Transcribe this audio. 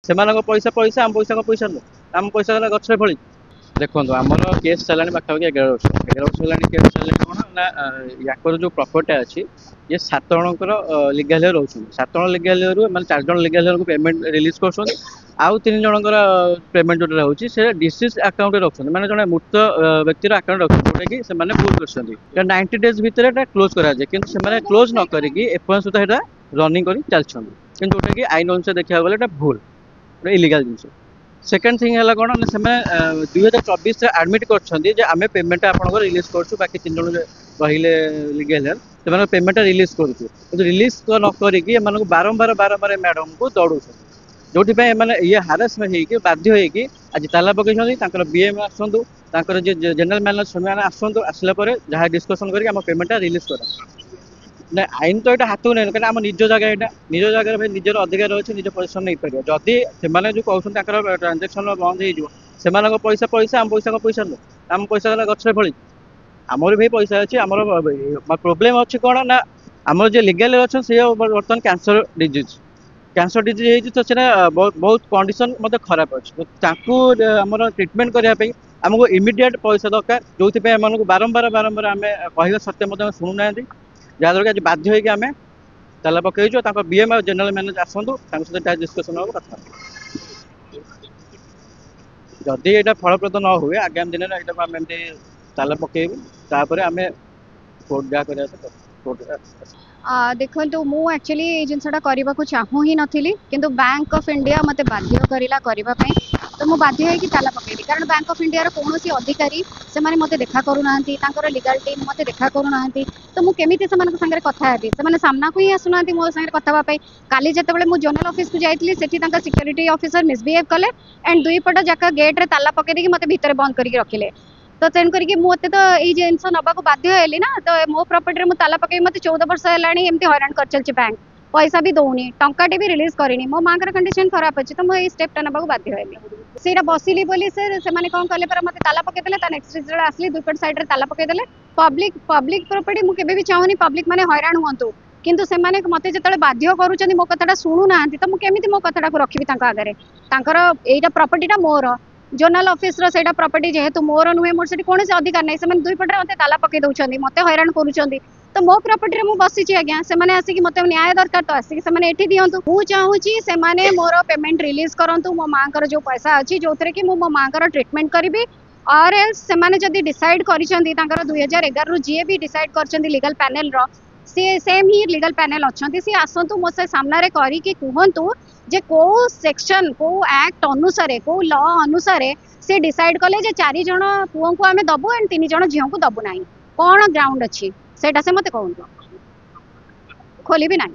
ସେମାନଙ୍କ ପଇସା ପଇସା ଆମ ପଇସା ପଇସା ନୁହଁ ଆମ ପଇସା ଗଲା ଗଛରେ ଫଳି ଦେଖନ୍ତୁ ଆମର କେସ୍ ଚାଲାଣି ପାଖାପାଖି 11 ବର୍ଷ ହେଲାଣି କେସ୍ ଚାଲାଣି କଣ ନା ୟାଙ୍କର ଯୋଉ ପ୍ରପର୍ଟି ଅଛି ଇଏ 7 ଜଣଙ୍କର ଲିଗାଲ ରହୁଛନ୍ତି 7 ଜଣ ଲିଗାଲ ରୁ ମାନେ 4 ଜଣ ଲିଗାଲ କୁ ପେମେଣ୍ଟ ରିଲିଜ କରୁଛନ୍ତି ଆଉ 3 ଜଣଙ୍କର ପେମେଣ୍ଟ ଯୋଉଟା ରହୁଛି ସେ ଡିସିଜ୍ ଆକାଉଣ୍ଟରେ ରଖୁଛନ୍ତି ମାନେ ଜଣେ ମୃତ ବ୍ୟକ୍ତିର ଆକାଉଣ୍ଟ ରଖୁଛନ୍ତି ଯୋଉଟା କି ସେମାନେ ଭୁଲ କରିଛନ୍ତି 90 days ଭିତରେ ଏଟା କ୍ଲୋଜ କରାଯାଏ କିନ୍ତୁ ସେମାନେ କ୍ଲୋଜ ନ କରିକି ଏପର୍ଯ୍ୟନ୍ତ ସୁଦ୍ଧା ଏଟା ରନିଂ କରି ଚାଲିଛନ୍ତି କିନ୍ତୁ ଯୋଉଟା କି ଆଇନ ଅନୁସାରେ ଦେଖିବାକୁ ଗଲେ ଏଟା ଭୁଲ ଇଲିଗାଲ ଜିନିଷ सेकेंड थिंग है कौन से 2024 आडमिट कर आम पेमेंट आपंकर रिलीज करूँ बाकी 3 जन रही लिगेल से पेमेंट रिलीज करूँ रिलीज न बारंबार बारंबार मैडम को दौड़ जो ये हारासमेंट होगी बाध्य होगी आज ताला पकड़ बीएम आसतु जनरल मैनेजर से आसतु आसला जहाँ डिस्कसन कर पेमेंट रिलीज कर ना आईन तो यहाँ हाथ को नहीं कहीं निज जगह यहाँ निज जगह भाई निजर अधिकार अच्छे निज परिश्रम नहीं पार जदि से जो कहते ट्रांजेक्शन बंद हो पैसा पैसा आम पैसा पैसा नुह आम पैसा गला गचरे फली आमर भी पैसा अच्छी आमर प्रोब्लेम अच्छी कौन ना आमर जो लिगल अच्छा सी बर्तमान कैंसर डिजीज तो बहुत कंडीशन मतलब खराब अच्छे आमर ट्रिटमेंट करने आमको इमिडिएट पैसा दरकार जो बारंबार बारंबार आम कह सत्य शुणुना जहाँद्वारा कि आज बाध्य होगी आम ताला पकईचु बीएम और जनरल मैनेजर आसतु सहित डिस्कसन हम कथा जदि यहाँ फलप्रद न हुए आगामी दिन में आम एमती ताला पकईबू आम कोर्ट जहाँ कर कोर्ट देखो मु एक्चुअली जिनसा करने को चाहू ही नी किंतु बैंक ऑफ इंडिया मत बाध्य करने तो मुझे बाध्य होगी ताला पकईली कारण बैंक ऑफ इंडिया कौन अधिकारी से मत देखा करूना लीगल टीम मत देखा करूना तो मुझे सागर कथा हेबी से सामना को ही आसुना मो सागर कथापी काली जिते मुझे जोनल ऑफिस को जाइए सिक्योरिटी ऑफिसर मिसबिहेव कले एंड दुई पट जाक गेट्रे ताला पकईकि मत भितर बंद करके रखिले तो तेणुक मत तो ये जिन ना बाध्य हेली ना तो मो प्रॉपर्टी में ताला पकई मत 14 वर्ष है हैरान कर चलती बैंक पैसा भी दौनी टंकाटे भी रिलीज करनी मो माँ कंडीशन खराब अच्छी तो मुझे स्टेपटा ना बाध्य हेली से बसिली बोली से कौन कले मत ताला पकईदे नेक्स्ट आसली दुईपट सैड्रे ताला पकईदे पब्लिक प्रॉपर्टी मुझे भी चाहूनी पब्लिक मैंने हैरान हूँ किंतु से मत जो बाध्य कर मो कथा शुणुना तो मुझे मो कथा रखी आगे यहाँ प्रॉपर्टीटा मोर जोनल ऑफिस रो प्रॉपर्टी जेहेतु मोर नुहे मोर से कौन से अधिकार नहीं से दुई पटे मत ताला पकई दौरान मत हैरान करुँच तो मो प्रॉपर्टी में बसी आज्ञा से आसिक मत न्याय दरकार तो आसिक से दिंतु मु चाहूँगी से मोर पेमेंट रिलीज करूँ मो माँ जो पैसा अच्छी जो थे कि मो माँ ट्रिटमेंट करी और एल्स से डिसाइड कर 2011 रु जी भी डिसाइड कर लीगल पैनल सी सेम ही लीगल पैनल अच्छा सी आसतु मो से सामने करके कहतु जे को सेक्शन को एक्ट अनुसार को लॉ अनुसार से डिसाइड कले जे 4 जन पुओं को आम दबु एंड 3 जन झील को दबु ना कौन ग्राउंड अच्छी से मत कहतु खोली भी ना।